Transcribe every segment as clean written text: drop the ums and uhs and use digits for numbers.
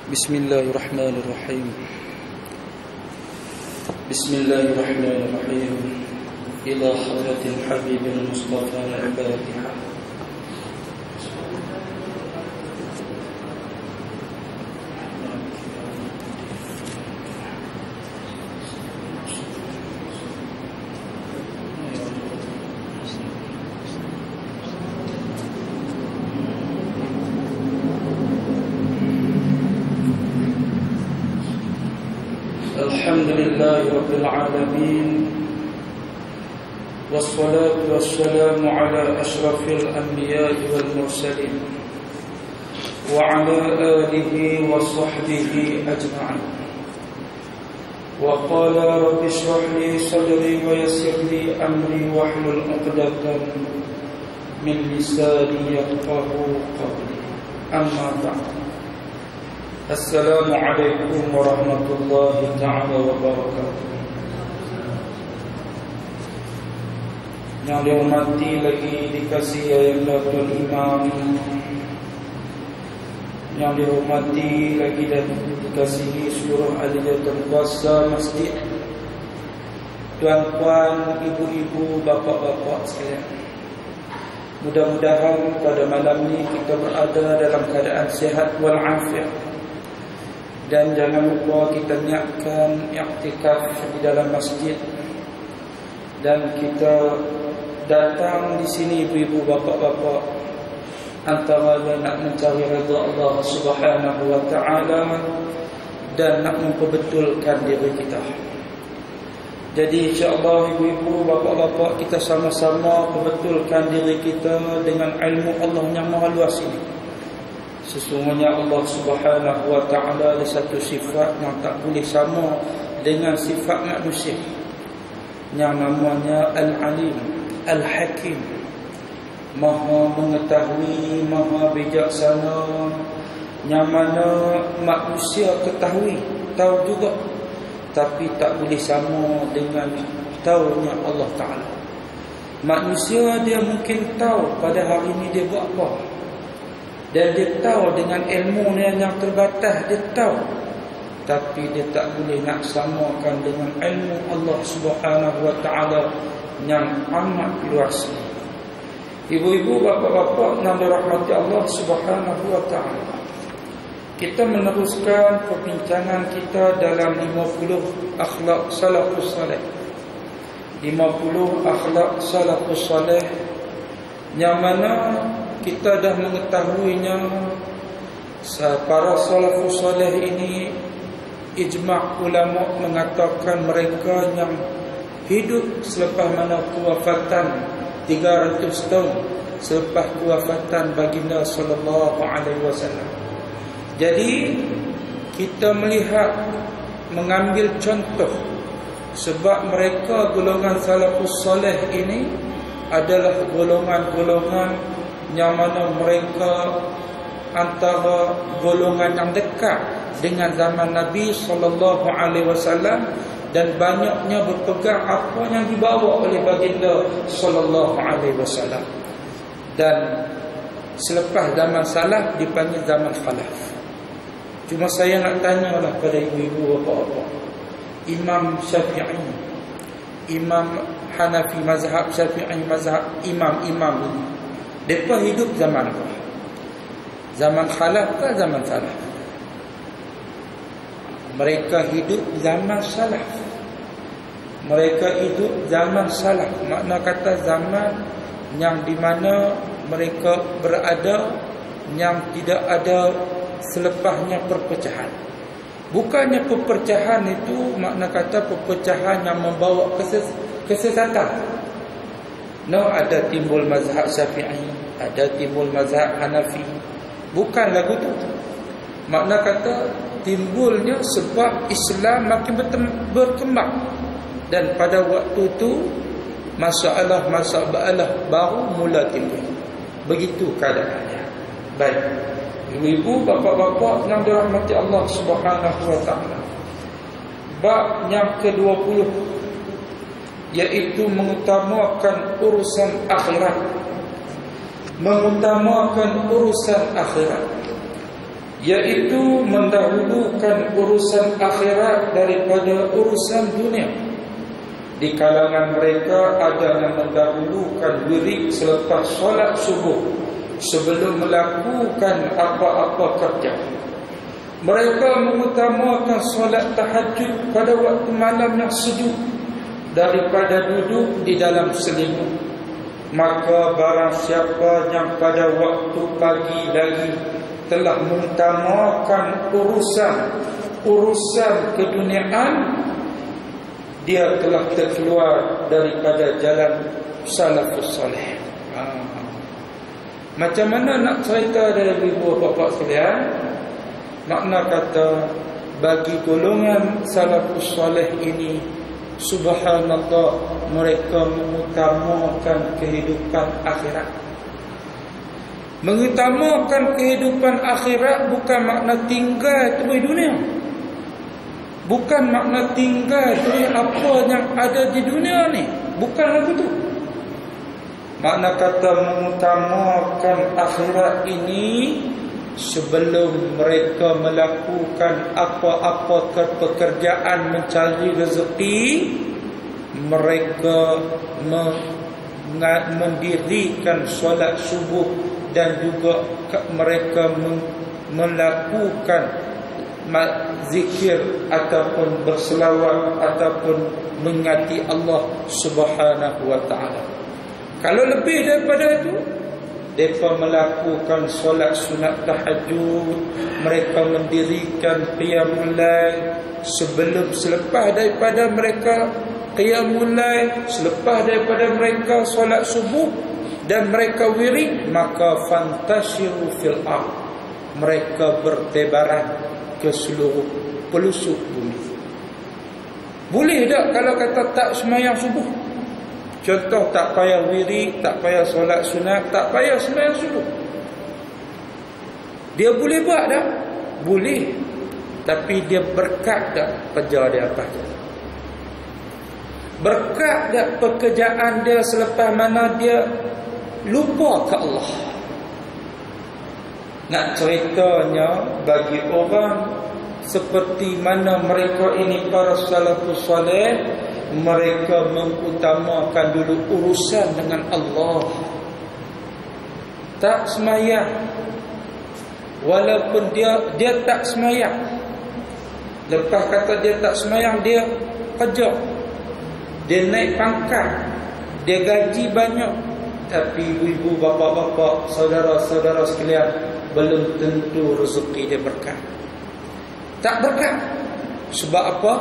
Bismillahirrahmanirrahim. Bismillahirrahmanirrahim. Ila hadratil habibil Mustafa al-Fatiha. Alhamdulillahi Rabbil Alamin. Wassalatu wassalamu ala ashrafil anbiya'i wal mursalin wa ala alihi wa sahbihi ajma'in. Wa qala rabbi shrah li sadri wa yassir li amri wahlul 'uqdatam min lisani yafqahu qawli. Amma ba'd. Assalamualaikum warahmatullahi ta'ala wabarakatuh. Yang dihormati lagi dikasihi Ayatul Imam, yang dihormati lagi dan dikasihi seluruh ahliyatul kuasa masjid, tuan-tuan, ibu-ibu, bapa-bapa sekalian. Mudah-mudahan pada malam ini kita berada dalam keadaan sihat walafiat. Dan jangan lupa kita niatkan i'tikaf di dalam masjid. Dan kita datang di sini ibu-ibu, bapa-bapa, antara nak mencari redha Allah Subhanahu wa taala dan nak memperbetulkan diri kita. Jadi insya-Allah ibu-ibu, bapa-bapa, kita sama-sama perbetulkan diri kita dengan ilmu Allah yang maha luas ini. Sesungguhnya Allah Subhanahu wa ta'ala ada satu sifat yang tak boleh sama dengan sifat manusia, yang namanya Al-Alim, Al-Hakim, maha mengetahui, maha bijaksana, yang mana manusia ketahui, tahu juga, tapi tak boleh sama dengan tahunya Allah Ta'ala. Manusia dia mungkin tahu pada hari ini dia buat apa, dan dia tahu dengan ilmu yang terbatas, dia tahu, tapi dia tak boleh nak samakan dengan ilmu Allah Subhanahu wa taala yang amat luas. Ibu-ibu, bapa-bapa yang dirahmati Allah Subhanahu wa taala, kita meneruskan perbincangan kita dalam 50 akhlak salafus saleh. 50 akhlak salafus saleh, yang mana kita dah mengetahuinya. Para salafus saleh ini ijma' ulama mengatakan mereka yang hidup selepas mana kewafatan 300 tahun selepas kewafatan baginda sallallahu alaihi wasallam. Jadi kita melihat, mengambil contoh, sebab mereka golongan salafus saleh ini adalah golongan-golongan yang mana mereka antara golongan yang dekat dengan zaman Nabi sallallahu alaihi wasallam, dan banyaknya berpegang apa yang dibawa oleh baginda sallallahu alaihi wasallam. Dan selepas zaman salaf dipanggil zaman khalaf. Cuma saya nak tanyalah pada ibu-ibu, bapa-bapa, Imam Syafi'i, Imam Hanafi, mazhab Syafi'i, mazhab imam-imam ini, mereka hidup zaman apa? Zaman khalaf ke zaman salaf? Mereka hidup zaman salaf. Mereka hidup zaman salaf, makna kata zaman yang di mana mereka berada, yang tidak ada selepasnya perpecahan. Bukannya perpecahan itu makna kata perpecahan yang membawa kesesatan. No, ada timbul mazhab Syafi'i, ada timbul mazhab Hanafi. Bukan lagu tu. Makna kata timbulnya sebab Islam makin berkembang, dan pada waktu tu masalah baru mula timbul. Begitu keadaannya. Baik, ibu-ibu, bapa-bapa yang dirahmati Allah Subhanahu wa taala, bab yang ke-20, iaitu mengutamakan urusan akhirat. Mengutamakan urusan akhirat. yaitu mendahulukan urusan akhirat daripada urusan dunia. Di kalangan mereka ada yang mendahulukan wirid selepas solat subuh sebelum melakukan apa-apa kerja. Mereka mengutamakan solat tahajud pada waktu malam yang sejuk daripada duduk di dalam selimut. Maka barang siapa yang pada waktu pagi lagi telah mengutamakan urusan keduniaan, dia telah terkeluar daripada jalan salafus salih. Macam mana nak cerita dari ibu bapa sekalian? Makna kata, bagi golongan salafus salih ini, subhanallah, mereka mengutamakan kehidupan akhirat. Mengutamakan kehidupan akhirat bukan makna tinggal terus dunia. Bukan makna tinggal terus apa yang ada di dunia ni. Bukan lagu tu. Makna kata mengutamakan akhirat ini, sebelum mereka melakukan apa-apa pekerjaan mencari rezeki, mereka mendirikan solat subuh dan juga mereka melakukan zikir ataupun berselawat ataupun mengingati Allah Subhanahu wa taala. Kalau lebih daripada itu, mereka melakukan solat sunat tahajud, mereka mendirikan qiyamul lail selepas daripada mereka qiyamul lail, selepas daripada mereka solat subuh dan mereka wirid, maka fantashiru fil ardh, mereka bertebaran ke seluruh pelosok bumi. Boleh tak kalau kata tak sembahyang subuh? Contoh, tak payah wirid, tak payah solat sunat, tak payah sembahyang subuh. Dia boleh buat tak? Boleh. Tapi dia berkat tak kerja dia apa je? Berkat tak pekerjaan dia selepas mana dia lupa ke Allah? Nak ceritanya, bagi orang seperti mana mereka ini para salafus salih, mereka mengutamakan dulu urusan dengan Allah. Tak semayang, walaupun dia tak semayang. Lepas kata dia tak semayang, dia kerja, dia naik pangkat, dia gaji banyak, tapi ibu-ibu, bapa-bapa, saudara-saudara sekalian, belum tentu rezeki dia berkat. Tak berkat. Sebab apa?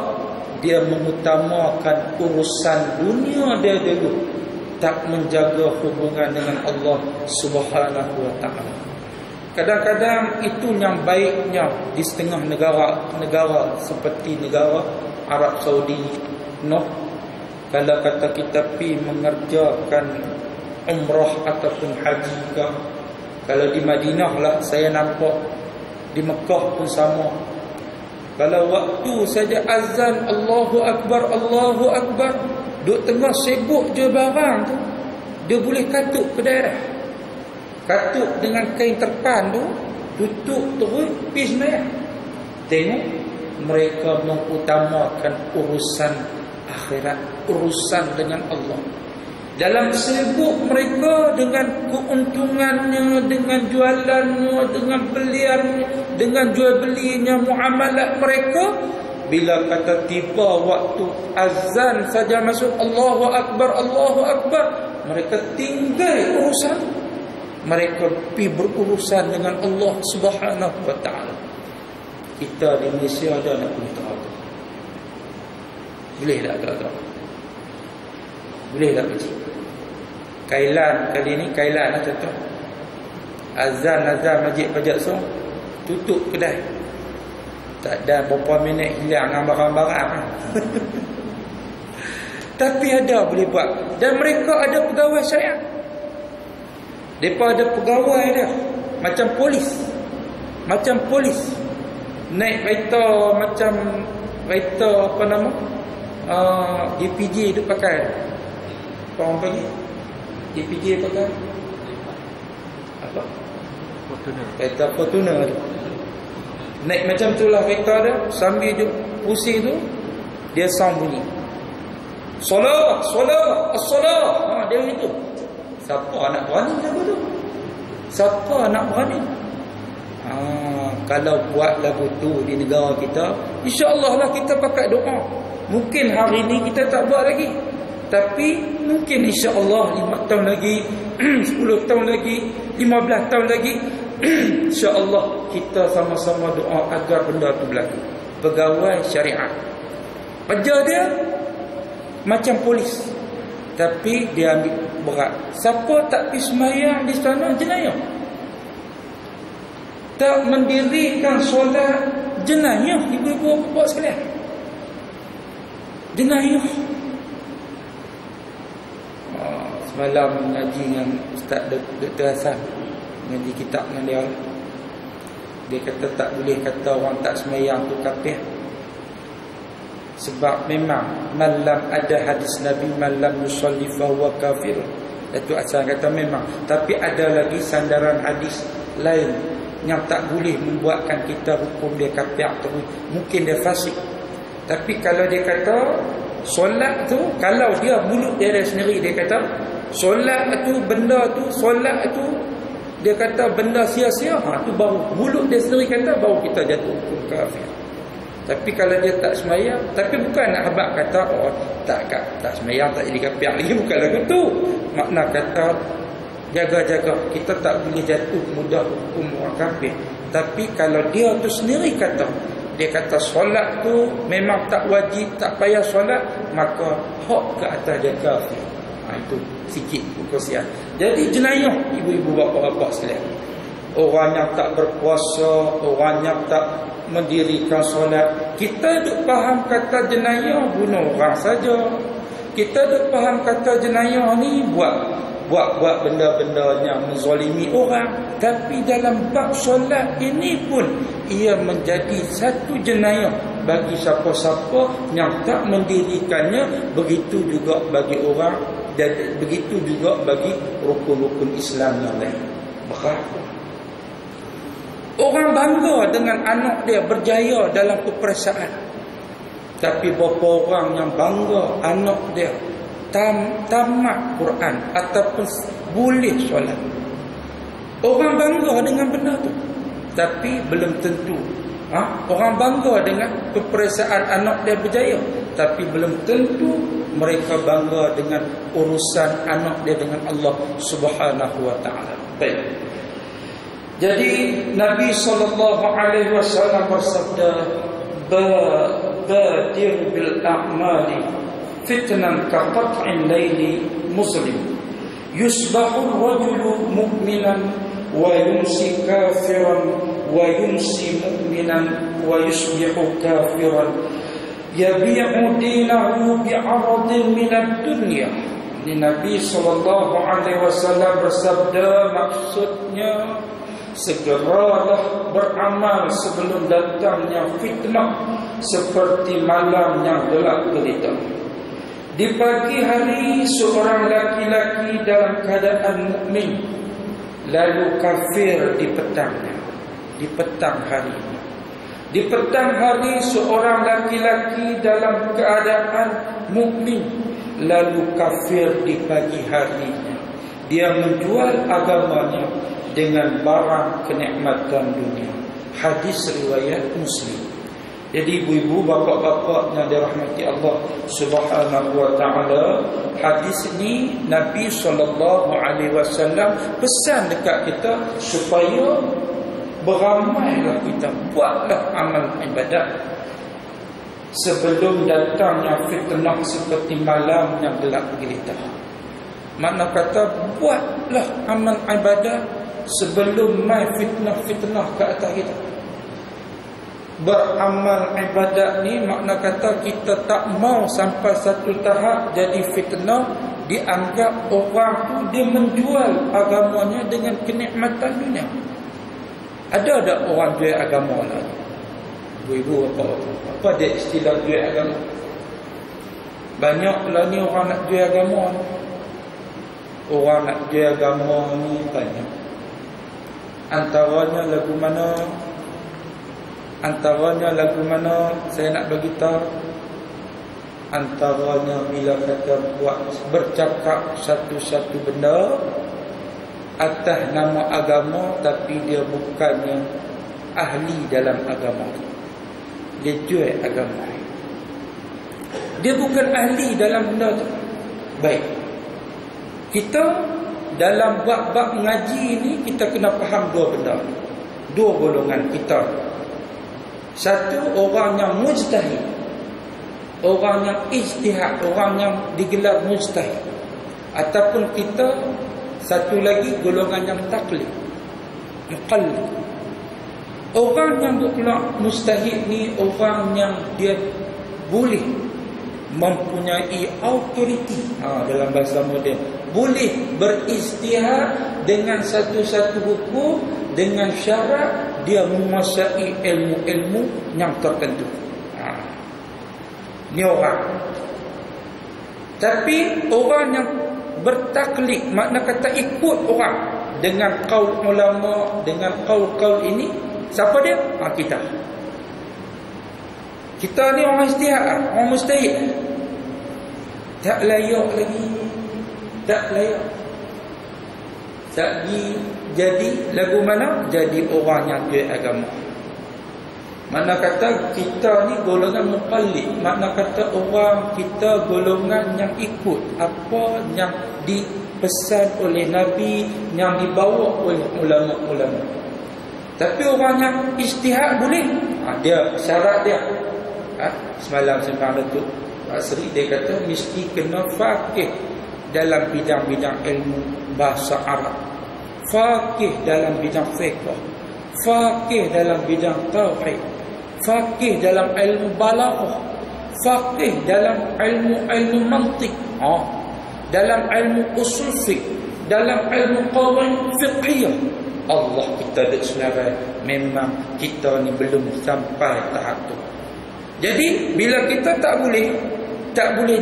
Dia mengutamakan urusan dunia dia dulu, tak menjaga hubungan dengan Allah Subhanahu wa taala. Kadang-kadang itu yang baiknya di setengah negara seperti negara Arab Saudi, kalau kata kita pergi mengerjakan umrah ataupun haji ke, kalau di Madinah lah saya nampak, di Mekah pun sama. Kalau waktu saja azan Allahu Akbar, Allahu Akbar, duk tengah sibuk je barang tu, dia boleh katuk ke daerah, katuk dengan kain terpan tu, tutup terus, pergi sembahyang. Tengok, mereka mengutamakan urusan akhirat, urusan dengan Allah. Dalam sibuk mereka dengan keuntungannya, dengan jualannya, dengan beliannya, dengan jual belinya, muamalat mereka, bila kata tiba waktu azan saja masuk Allahu Akbar, Allahu Akbar, mereka tinggal urusan, mereka pergi berurusan dengan Allah Subhanahu wa taala. Kita di Malaysia ada nak boleh tahu? Boleh tak tahu? Boleh tak baca? Kailan kali ni, Kailan lah contoh. Azan masjid Pajak Song, tutup kedai. Tak ada berapa minit hilang dengan barang-barang. Tapi ada boleh buat. Dan mereka ada pegawai syariat. Mereka ada pegawai dia, macam polis. Macam polis. Naik kereta macam kereta apa nama? DPJ tu pakai. Orang panggil DPJ pakai apa? Fortuner. Kereta Fortuner tu. Naik macam tu lah kereta dia, sambil dia pusing tu, dia sound bunyi. Solat, solat, as-solat. Dia gitu. Siapa nak berani lagu tu? Siapa nak berani? Kalau buat lagu tu di negara kita, insya-Allah lah kita pakai doa. Mungkin hari ni kita tak buat lagi, tapi mungkin insya-Allah 5 tahun lagi, 10 tahun lagi, 15 tahun lagi, insya-Allah kita sama-sama doa agar benda tu berlaku. Pegawai syariat, kerja dia macam polis, tapi dia ambil berat. Siapa tak pergi sembahyang di sana, jenayah. Tak mendirikan solat, jenayah. Ibu-ibu bapa sekalian, jenayah. Semalam mengaji dengan Ustaz Dr. Hassan, mengaji kitab dengan dia. Dia kata tak boleh kata orang tak sembahyang tu kafir. Sebab memang malam ada hadis Nabi malam yusalli fa huwa kafir. Itu asal kata memang, tapi ada lagi sandaran hadis lain yang tak boleh membuatkan kita hukum dia kafir terus. Mungkin dia fasik. Tapi kalau dia kata solat tu, kalau dia mulut dia sendiri dia kata solat tu, benda tu, solat tu, dia kata benda sia-sia, tu baru mulut dia sendiri kata, baru kita jatuh hukum kafir. Tapi kalau dia tak sembahyang, tapi bukan nak habaq kata tak sembahyang tak jadi kafir lagi, bukan lagu tu. Makna kata jaga-jaga kita tak boleh jatuh mudah hukum orang kafir. Tapi kalau dia tu sendiri kata, dia kata solat tu memang tak wajib, tak payah solat, maka hak ke atas dia kafir. Itu sikit kekosian. Jadi jenayah ibu-ibu bapa-bapa sekalian. Orang yang tak berpuasa, orang yang tak mendirikan solat, kita duk faham kata jenayah bunuh orang saja. Kita duk faham kata jenayah ni buat benda-benda yang menzalimi orang. Tapi dalam bab solat ini pun ia menjadi satu jenayah bagi siapa-siapa yang tak mendirikannya. Begitu juga bagi orang, dan begitu juga bagi rukun-rukun Islam yang lain. Berat. Orang bangga dengan anak dia berjaya dalam peperiksaan, tapi berapa orang yang bangga anak dia tamat Quran ataupun boleh solat. Orang bangga dengan benda tu, tapi belum tentu. Orang bangga dengan peperiksaan anak dia berjaya, tapi belum tentu mereka bangga dengan urusan anak dia dengan Allah Subhanahu wa taala. Baik. Jadi Nabi SAW bersabda, badir bil a'mali fitnan ka qat'in layli muslim, yusbahu rajulu mu'minan wa yumsi kafiran wa yumsi mu'minan wa yusbihu kafiran yabi'u dinahu bi'aradin minad dunya. Ini Nabi SAW bersabda, maksudnya segeralah beramal sebelum datangnya fitnah seperti malam yang gelap gelita. Di pagi hari seorang laki-laki dalam keadaan mukmin, lalu kafir di petangnya, di petang hari. Di petang hari seorang laki-laki dalam keadaan mukmin, lalu kafir di pagi harinya. Dia menjual agamanya dengan barang kenikmatan dunia. Hadis riwayat Muslim. Jadi ibu-ibu, bapa-bapa yang dirahmati Allah Subhanahu wa taala, hadis ini Nabi SAW pesan dekat kita supaya beramailah kita, buatlah amal ibadat sebelum datangnya fitnah seperti malam yang gelap gelita. Makna kata buatlah amal ibadat sebelum mai fitnah-fitnah ke atas kita. Beramal ibadat ni makna kata kita tak mau sampai satu tahap jadi fitnah, dianggap orang tu dia menjual agamanya dengan kenikmatan dunia. Ada tak orang jual agama lah? Ibu-ibu apa dia istilah jual agama? Banyaklah ni orang nak jual agama ni. Orang nak jual agama ni banyak. Antaranya lagu mana? Antaranya lagu mana saya nak bagi tahu? Antaranya bila kata buat bercakap satu-satu benda atas nama agama, tapi dia bukannya ahli dalam agama. Dia jual agama. Dia bukan ahli dalam benda tu. Baik, kita dalam bab-bab ngaji ni kita kena faham dua benda, dua golongan kita. Satu, orang yang mujtahid, orang yang ijtihad, orang yang digelar mujtahid. Ataupun kita satu lagi golongan yang taklid, muqallid. Orang yang bergelar mujtahid ni orang yang dia boleh mempunyai autoriti, dalam bahasa moden, boleh berijtihad dengan satu-satu hukum dengan syarat dia menguasai ilmu-ilmu yang tertentu. Ni orang. Tapi orang yang bertaklid, makna kata ikut orang dengan qaul ulama, dengan qaul-qaul ini, siapa dia? Kita. Kita ni orang ijtihad, orang mujtahid. Tak layak lagi. Tak layak. Tak jadi lagu mana? Jadi orang yang jual agama. Mana kata kita ni golongan muqallid, makna kata orang kita golongan yang ikut apa yang dipesan oleh Nabi, yang dibawa oleh ulama-ulama. Tapi orang yang ijtihad boleh, dia syarat dia. Semalam sembang Datuk Pak Seri, dia kata mesti kena faqih dalam bidang-bidang ilmu bahasa Arab, faqih dalam bidang fiqh, faqih dalam bidang tauhid, faqih dalam ilmu balaghah, faqih dalam ilmu mantiq, dalam ilmu usul fiqh, dalam ilmu qawaid fiqhiyah. Allah, kita ada senarai, memang kita ni belum sampai tahap tu. Jadi bila kita tak boleh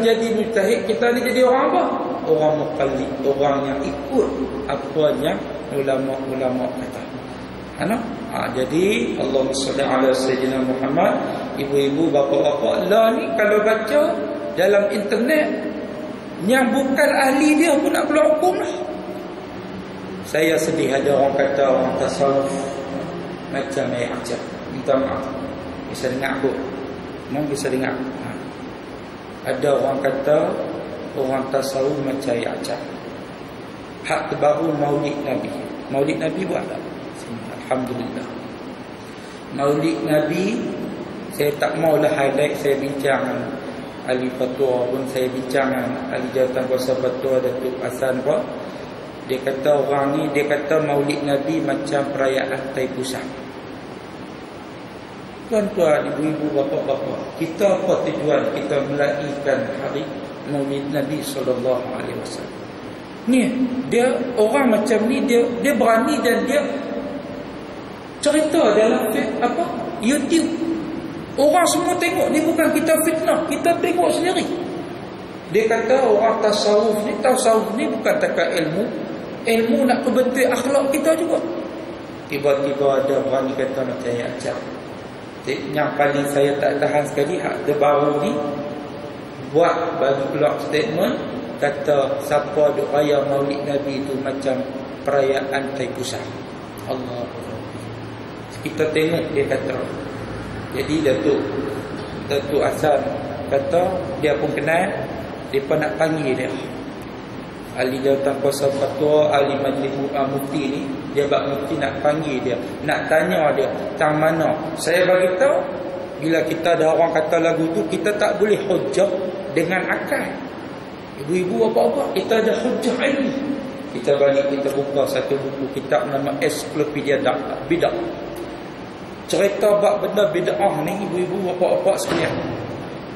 jadi mujtahid, kita ni jadi orang apa? Orang muqallid, orang yang ikut apa yang ulama-ulama kata. Jadi Allahumma salli ala sayyidina Muhammad. Ibu-ibu, bapa-bapa, lah ni kalau baca dalam internet yang bukan ahli dia pun nak keluar hukum lah. Saya sedih ada orang kata orang tasawuf macam ajar. Minta maaf, bisa dengar aku. Memang bisa dengar. Ada orang kata orang tasawuf macam ajar. Hak terbaru Maulid Nabi. Maulid Nabi buat tak? Alhamdulillah. Maulid Nabi, saya tak maulah highlight, saya bincang ahli fatwa pun, saya bincang ahli jawatan kuasa fatwa Datuk Hasan pun. Dia kata orang ni, dia kata Maulid Nabi macam perayaan Taipusan. Tuan-tuan, ibu-ibu, bapa-bapa, kita apa tujuan kita meraihkan hari Maulid Nabi SAW? Ni, dia orang macam ni, dia berani dan dia cerita dalam YouTube. Orang semua tengok, ni bukan kita fitnah, kita tengok sendiri. Dia kata orang tasawuf ni bukan takat ilmu nak perbentuk akhlak kita juga. Tiba-tiba ada berani kata macam ajar. Yang paling saya tak tahan sekali, hak terbaru ni buat bagi keluar statement, kata siapa duk raya Maulid Nabi itu macam perayaan Taipusan. Allah, kita tengok dia kata. Jadi Datuk Hasan kata dia pun kenal, depa nak panggil dia ahli jawatan kuasa fatwa, ahli majlis mufti ni, dia bak mufti nak panggil dia, nak tanya dia tang mana. Saya bagi tahu, bila kita ada orang kata lagu tu, kita tak boleh hujah dengan akal. Ibu-ibu, apa-apa, kita ada hujah ilmu. Kita balik, kita buka satu buku kitab nama Ensiklopedia Bidah. Cerita bab benda bid'ah ni, ibu-ibu, apa-apa sekalian.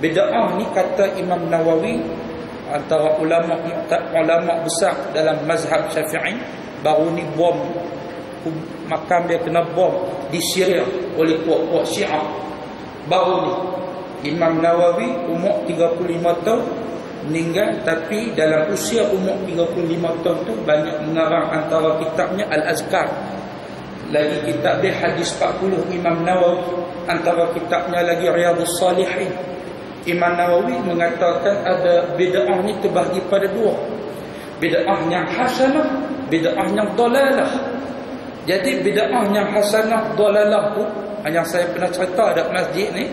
Bid'ah ni kata Imam Nawawi, antara ulama besar dalam mazhab Syafi'i, baru ni bom makam dia kena bom di Syria oleh puak-puak Syiah. Baru ni Imam Nawawi umur 35 tahun meninggal, tapi dalam usia umur 35 tahun tu banyak mengarang antara kitabnya Al-Azkar. lagi kitab dia Hadis 40 Imam Nawawi, antara kitabnya lagi Riyadhus Salihin. Imam Nawawi mengatakan ada bid'ah ni terbahagi pada dua. Bid'ah yang hasanah, bid'ah yang dalalah. Jadi bid'ah yang hasanah dalalah tu yang saya pernah cerita dekat masjid ni,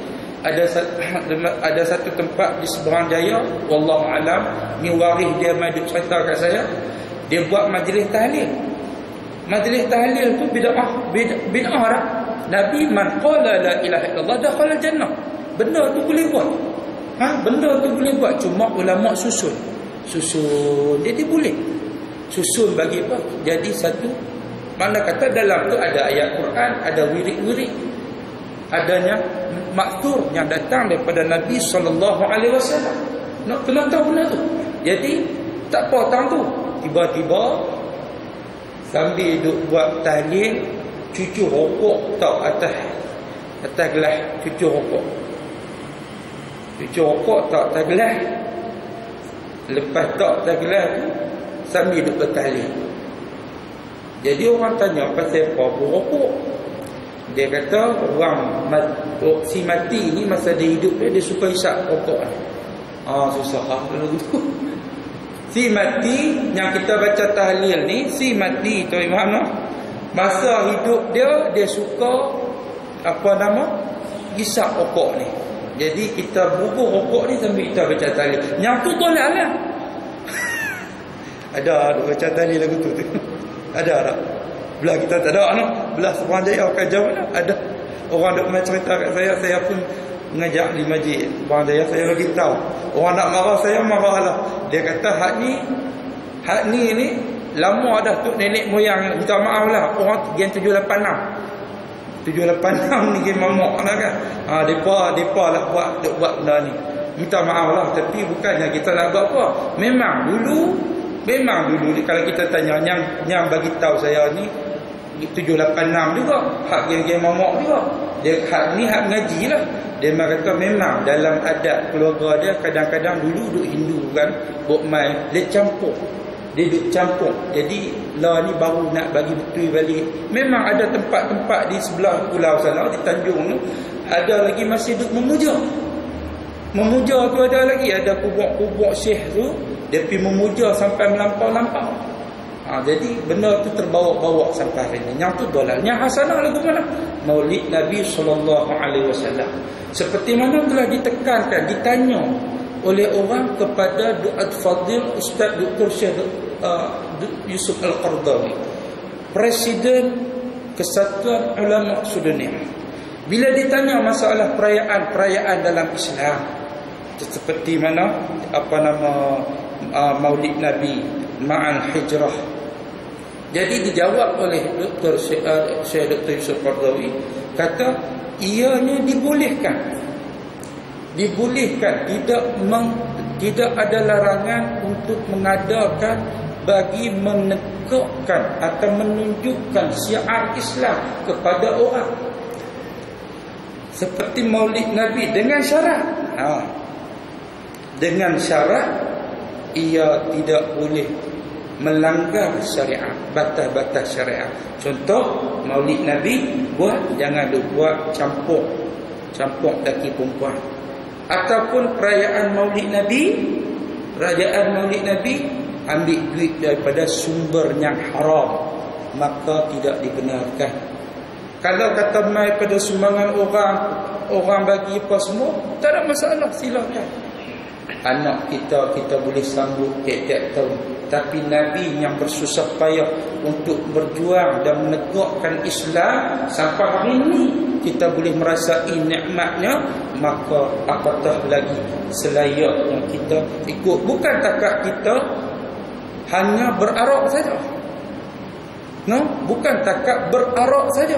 ada satu tempat di seberang jaya, wallahu alam, ni waris dia mai cerita kat saya, dia buat majlis tahlil. Majlis tahlil tu bid'ah dah. Nabi man qala la ilaha illallah dakhala jannah. Benda tu boleh buat. Benda tu boleh buat, cuma ulama susun. Jadi boleh. Susun bagi apa? Jadi satu, mana kata dalam tu ada ayat Quran, ada wirid-wirid, adanya maktur yang datang daripada Nabi SAW. Nak kena tahu benda tu. Jadi tak apa tang tu, tiba-tiba sambil duk buat tahlil, cucu rokok tau atas gelas, cucu rokok tak atas gelas. Lepas tak atas gelas tu sambil duk bertahlil. Jadi orang tanya pasal apa berokok. Dia kata orang si mati ni masa dia hidup dia suka isap rokok. Susah kalau gitu. Si mati yang kita baca tahlil ni, si mati tu Imam, masa hidup dia suka isap rokok ni. Jadi kita bubuh rokok ni sambil kita baca tahlil. Yang tu tolak lah. Ada baca tahlil lagu tu. Ada tak? Belah kita tak ada no. Belah seberang jaya kajau mana? Ada. Orang nak cerita kat saya pun mengajak di masjid seberang jaya, saya bagi tahu. Orang nak marah saya, marahlah. Dia kata hak ni lama dah tu nenek moyang, minta maaf lah. Orang gen 786 ni gen mamak lah kan. Depa lah buat benda ni. Minta maaf lah, tapi bukannya kita nak buat apa. Memang dulu ni kalau kita tanya yang bagi tahu saya ni 786 juga, hak geng-geng mamak juga. Dia hak ni hak mengaji lah. Dia kata memang dalam adat keluarga dia kadang-kadang dulu duk Hindu kan, bok mai dia campur. Jadi lah ni baru nak bagi betul balik. Memang ada tempat-tempat di sebelah pulau sana, di Tanjung tu, ada lagi masih duk memuja tu, ada lagi, ada kubur syekh tu, dia pergi memuja sampai melampau-lampau. Jadi benda tu terbawa-bawa sampai hari ni. Yang tu dolal. Yang hasanah lagu mana? Maulid Nabi SAW. Seperti mana telah ditekankan, ditanya oleh orang kepada Duat Fadil Ustaz Dr. Syekh Yusuf Al-Qardawi, Presiden Kesatuan Ulama Sudunia. Bila ditanya masalah perayaan dalam Islam, seperti mana Maulid Nabi ma'al hijrah, jadi dijawab oleh Dr. Syekh Dr. Yusuf Qardawi, kata ianya dibolehkan, tidak ada larangan untuk mengadakan bagi menegakkan atau menunjukkan syiar Islam kepada orang, seperti Maulid Nabi, dengan syarat ia tidak boleh melanggar syariat, batas-batas syariat. Contoh Maulid Nabi buat, jangan buat campur lelaki perempuan. Ataupun perayaan Maulid Nabi ambil duit daripada sumber yang haram, maka tidak dibenarkan. Kalau kata mai pada sumbangan orang bagi apa semua, tak ada masalah, silakan. Anak kita boleh sambut tiap-tiap tahun, tapi Nabi yang bersusah payah untuk berjuang dan menegakkan Islam sampai hari ini kita boleh merasai nikmatnya, maka apatah lagi selayaknya kita ikut. Bukan takat kita hanya berarak saja, bukan takat berarak saja,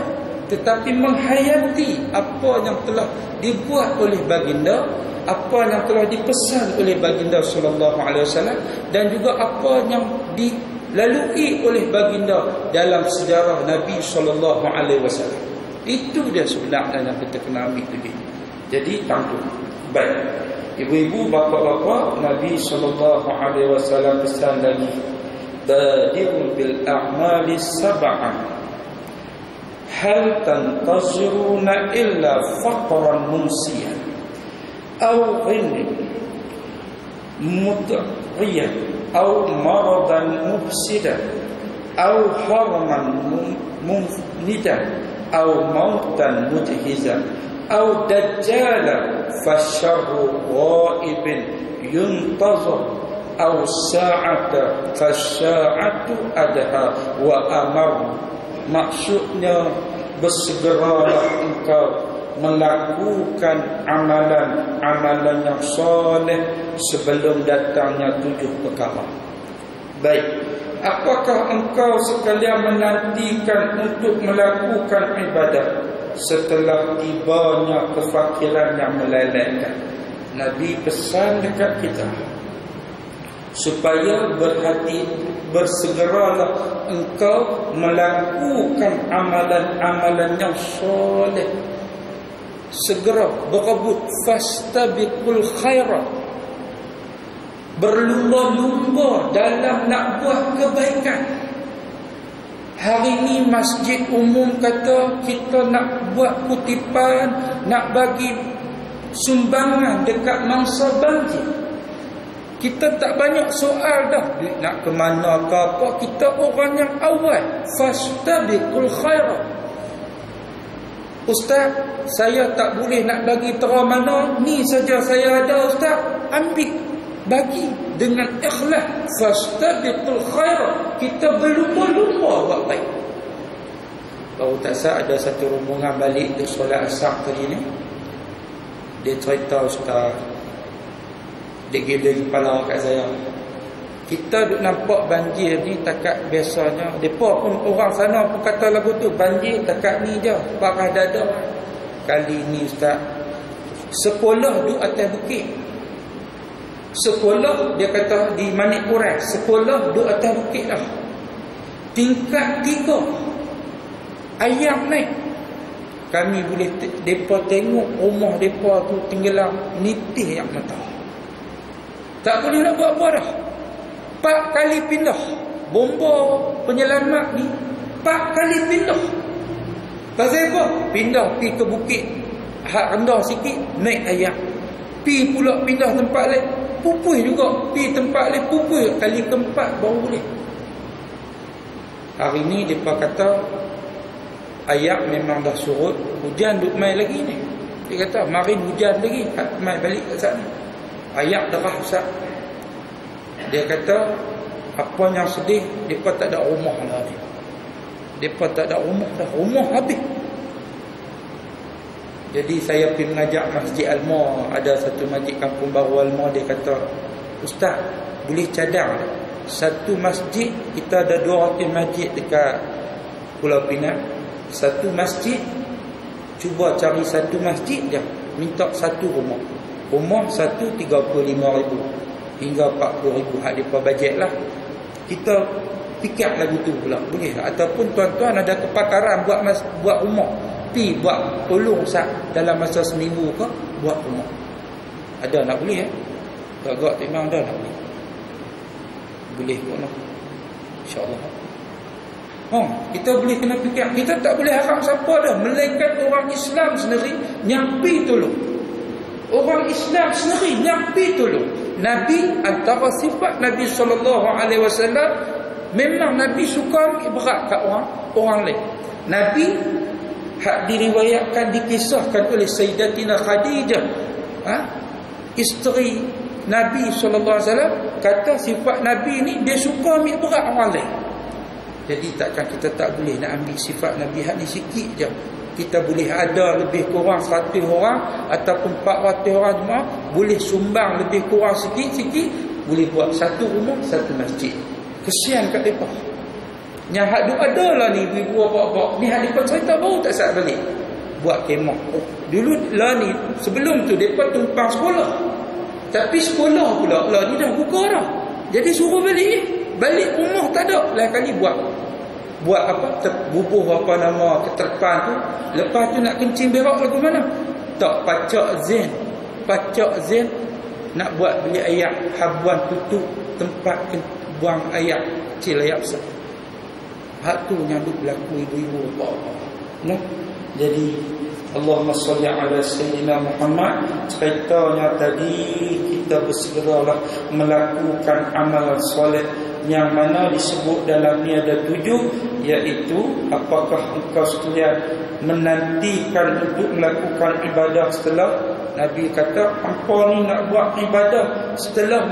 tetapi menghayati apa yang telah dibuat oleh baginda, apa yang telah dipesan oleh baginda sallallahu alaihi wasallam, dan juga apa yang dilalui oleh baginda dalam sejarah Nabi sallallahu alaihi wasallam. Itu dia sebenarnya yang kita kena ambil tu. Jadi tangguh. Baik. Ibu-ibu, bapa-bapa, Nabi sallallahu alaihi wasallam pesan lagi, badirul bil a'mali sab'an hal tantaziruna illa faqran mumsiyan aw ghinin mudriyan aw maradan mufsidan aw harman munnidan aw mautan mudhizan aw dajjala fasyarru ghaibin yuntazar aw sa'ata fasya'atu adha wa amar. Maksudnya, bersegeralah engkau melakukan amalan-amalan yang soleh sebelum datangnya 7 perkara. Baik, apakah engkau sekalian menantikan untuk melakukan ibadah setelah tibanya kefakiran yang melelehkan? Nabi pesan dekat kita supaya bersegeralah engkau melakukan amalan-amalan yang soleh. Segera berebut, fastabiqul khairat, berlumba-lumba dalam nak buat kebaikan. Hari ini masjid umum kata kita nak buat kutipan, nak bagi sumbangan dekat mangsa banjir. Kita tak banyak soal dah, nak ke mana ke apa. Kita orang yang awal, fastabiqul khairat. Ustaz, saya tak boleh nak bagi tera mana, ni saja saya ada ustaz. Ambil, bagi dengan ikhlas. Fastabiqul khairat. Kita berlumba-lumba buat baik. Baru tak sah ada satu rombongan balik di solat asar tadi ni. Dia cerita, ustaz, dia gila kepala kat saya. Kita duk nampak banjir ni takat biasanya. Mereka pun orang sana pun kata lagu tu, banjir takat ni je, parah dada. Kali ni ustaz, sekolah duk atas bukit. Sekolah, dia kata di Manik Kurai, sekolah duk atas bukit dah. Tingkat 3, ayam naik. Kami boleh, mereka tengok rumah mereka tu tenggelam, nitih yang mata. Tak boleh nak buat apa dah. 4 kali pindah. Bomba penyelamat ni 4 kali pindah. Pasal apa? Pindah pergi ke bukit hak rendah sikit, naik ayam. Pergi pula pindah tempat lain, pupui juga. Pergi tempat lain, pupui. Kali keempat baru boleh. Hari ni mereka kata ayam memang dah surut, hujan duk main lagi ni. Dia kata marin hujan lagi, main balik kat sana. Ayat derah Ustaz. Dia kata apa yang sedih, mereka tak ada rumah lah ni. Mereka tak ada rumah dah, rumah habis. Jadi saya pergi mengajak Masjid Alma. Ada satu masjid Kampung Baru Alma. Dia kata, Ustaz, boleh cadang satu masjid, kita ada 200 masjid dekat Pulau Pinang. Satu masjid, cuba cari satu masjid je, minta satu rumah. Rumah satu 35,000 hingga 40,000. Hak mereka bajet lah. Kita fikir lagu tu pula, boleh tak? Ataupun tuan-tuan ada kepakaran buat rumah, pi buat tolong sat dalam masa seminggu ke, buat rumah. Ada nak boleh Gagak memang ada nak boleh. Boleh kot lah, InsyaAllah. Kita boleh kena fikir. Kita tak boleh harap siapa dah, melainkan orang Islam sendiri yang pi tolong. Orang Islam sendiri yang pi tolong. Nabi, antara sifat Nabi SAW, memang Nabi suka berat kat orang lain. Nabi hak diriwayatkan, dikisahkan oleh Sayyidatina Khadijah, isteri Nabi SAW, kata sifat Nabi ni dia suka ambil berat orang lain. Jadi takkan kita tak boleh nak ambil sifat Nabi hak ni sikit je. Kita boleh ada lebih kurang 100 orang ataupun 400 orang jemaah, boleh sumbang lebih kurang sikit-sikit, boleh buat satu rumah, satu masjid. Kesian kat mereka. Yang hak duk ada lah ni, ibu apa-apa. Ni hak mereka cerita baru tak sat balik. Buat kemah. Dulu lah ni, sebelum tu mereka tumpang sekolah. Tapi sekolah pula lah ni dah buka dah. Jadi suruh balik. Balik rumah tak ada. Lain kali buat apa, bubuh apa nama keterpan tu. Lepas tu nak kencing berak lagu mana? Tak, pacak zen nak buat beli ayak habuan tutup tempat buang ayak kecil, ayak besar. Hak tu yang duk berlaku ibu-ibu apa. Nah, jadi Allahumma salli ala Sayyidina Muhammad. Ceritanya tadi kita bersegeralah melakukan amal soleh yang mana disebut dalam ni ada 7, iaitu apakah engkau sekalian menantikan untuk melakukan ibadah setelah Nabi kata hampa ni nak buat ibadah setelah